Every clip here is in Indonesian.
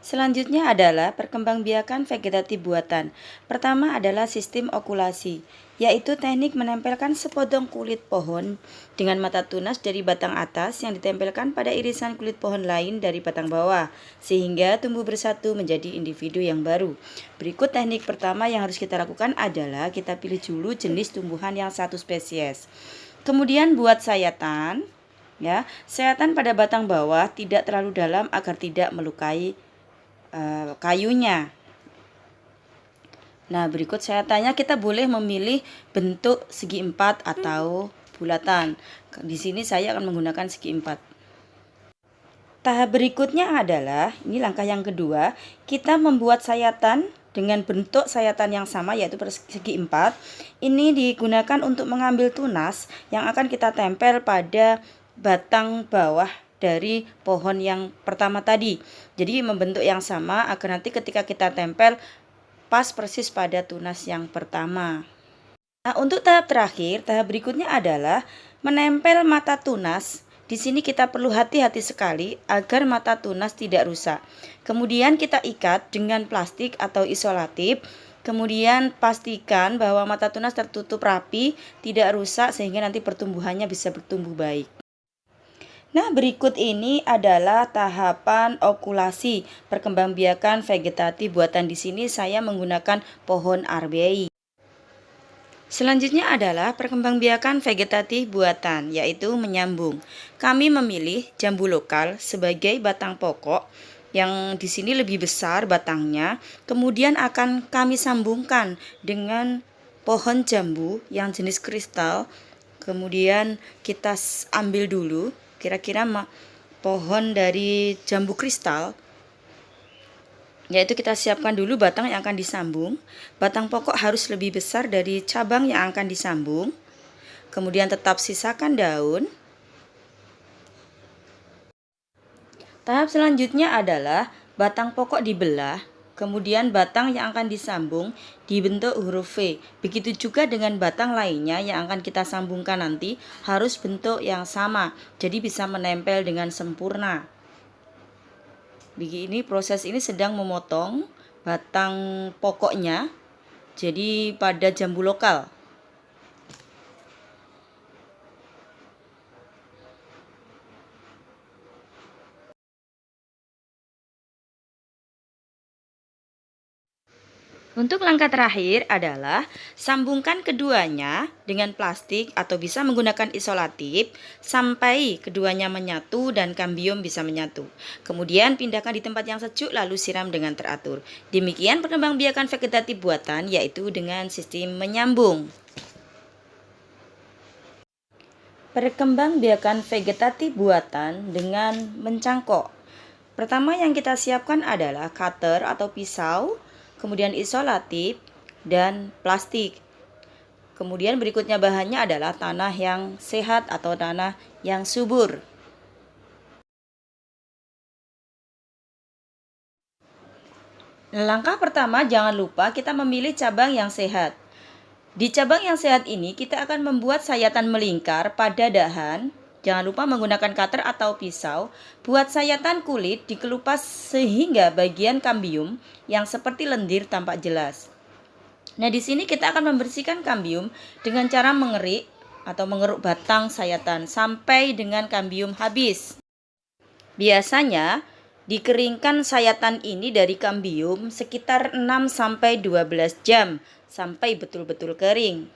Selanjutnya adalah perkembangbiakan vegetatif buatan. Pertama adalah sistem okulasi, yaitu teknik menempelkan sepotong kulit pohon dengan mata tunas dari batang atas yang ditempelkan pada irisan kulit pohon lain dari batang bawah, sehingga tumbuh bersatu menjadi individu yang baru. Berikut teknik pertama yang harus kita lakukan adalah kita pilih dulu jenis tumbuhan yang satu spesies. Kemudian buat sayatan, ya, sayatan pada batang bawah tidak terlalu dalam agar tidak melukai kayunya. Nah, berikut saya tanya, kita boleh memilih bentuk segi empat atau bulatan. Di sini saya akan menggunakan segi empat. Tahap berikutnya adalah, ini langkah yang kedua, kita membuat sayatan dengan bentuk sayatan yang sama, yaitu persegi empat. Ini digunakan untuk mengambil tunas yang akan kita tempel pada batang bawah dari pohon yang pertama tadi. Jadi membentuk yang sama agar nanti ketika kita tempel pas persis pada tunas yang pertama. Nah, untuk tahap terakhir, tahap berikutnya adalah menempel mata tunas. Di sini kita perlu hati-hati sekali agar mata tunas tidak rusak. Kemudian kita ikat dengan plastik atau isolatif. Kemudian pastikan bahwa mata tunas tertutup rapi, tidak rusak sehingga nanti pertumbuhannya bisa bertumbuh baik. Nah, berikut ini adalah tahapan okulasi perkembangbiakan vegetatif buatan. Di sini saya menggunakan pohon arbei. Selanjutnya adalah perkembangbiakan vegetatif buatan, yaitu menyambung. Kami memilih jambu lokal sebagai batang pokok yang di sini lebih besar batangnya, kemudian akan kami sambungkan dengan pohon jambu yang jenis kristal. Kemudian kita ambil dulu kira-kira pohon dari jambu kristal, yaitu kita siapkan dulu batang yang akan disambung. Batang pokok harus lebih besar dari cabang yang akan disambung. Kemudian tetap sisakan daun. Tahap selanjutnya adalah batang pokok dibelah, kemudian batang yang akan disambung dibentuk huruf V. Begitu juga dengan batang lainnya yang akan kita sambungkan nanti harus bentuk yang sama, jadi bisa menempel dengan sempurna. Begini, proses ini sedang memotong batang pokoknya jadi pada jambu lokal. Untuk langkah terakhir adalah sambungkan keduanya dengan plastik atau bisa menggunakan isolatif sampai keduanya menyatu dan kambium bisa menyatu. Kemudian pindahkan di tempat yang sejuk lalu siram dengan teratur. Demikian perkembangbiakan vegetatif buatan, yaitu dengan sistem menyambung. Perkembangbiakan vegetatif buatan dengan mencangkok. Pertama yang kita siapkan adalah cutter atau pisau, kemudian isolatif, dan plastik. Kemudian berikutnya bahannya adalah tanah yang sehat atau tanah yang subur. Langkah pertama, jangan lupa kita memilih cabang yang sehat. Di cabang yang sehat ini kita akan membuat sayatan melingkar pada dahan. Jangan lupa menggunakan cutter atau pisau. Buat sayatan kulit dikelupas sehingga bagian kambium yang seperti lendir tampak jelas. Nah, di sini kita akan membersihkan kambium dengan cara mengerik atau mengeruk batang sayatan sampai dengan kambium habis. Biasanya dikeringkan sayatan ini dari kambium sekitar 6 sampai 12 jam sampai betul-betul kering.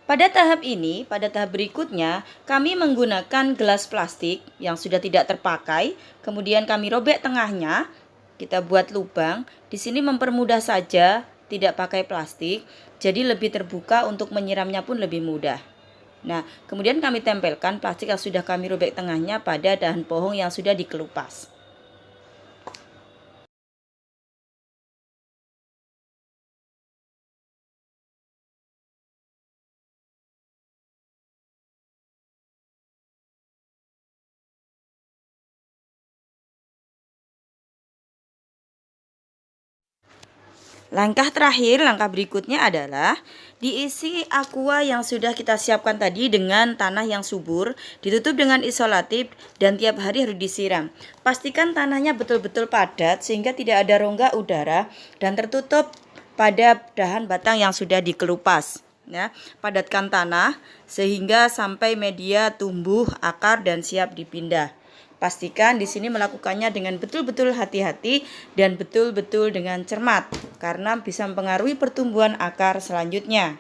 Pada tahap ini, pada tahap berikutnya, kami menggunakan gelas plastik yang sudah tidak terpakai, kemudian kami robek tengahnya, kita buat lubang. Di sini mempermudah saja, tidak pakai plastik, jadi lebih terbuka, untuk menyiramnya pun lebih mudah. Nah, kemudian kami tempelkan plastik yang sudah kami robek tengahnya pada dahan pohon yang sudah dikelupas. Langkah terakhir, langkah berikutnya adalah diisi aqua yang sudah kita siapkan tadi dengan tanah yang subur, ditutup dengan isolatif dan tiap hari harus disiram. Pastikan tanahnya betul-betul padat sehingga tidak ada rongga udara dan tertutup pada dahan batang yang sudah dikelupas. Ya, padatkan tanah sehingga sampai media tumbuh akar dan siap dipindah. Pastikan di sini melakukannya dengan betul-betul hati-hati dan betul-betul dengan cermat karena bisa mempengaruhi pertumbuhan akar selanjutnya.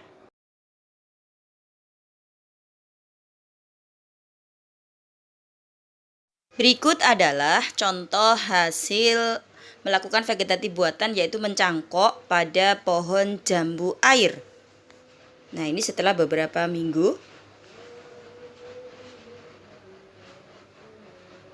Berikut adalah contoh hasil melakukan vegetatif buatan, yaitu mencangkok pada pohon jambu air. Nah, ini setelah beberapa minggu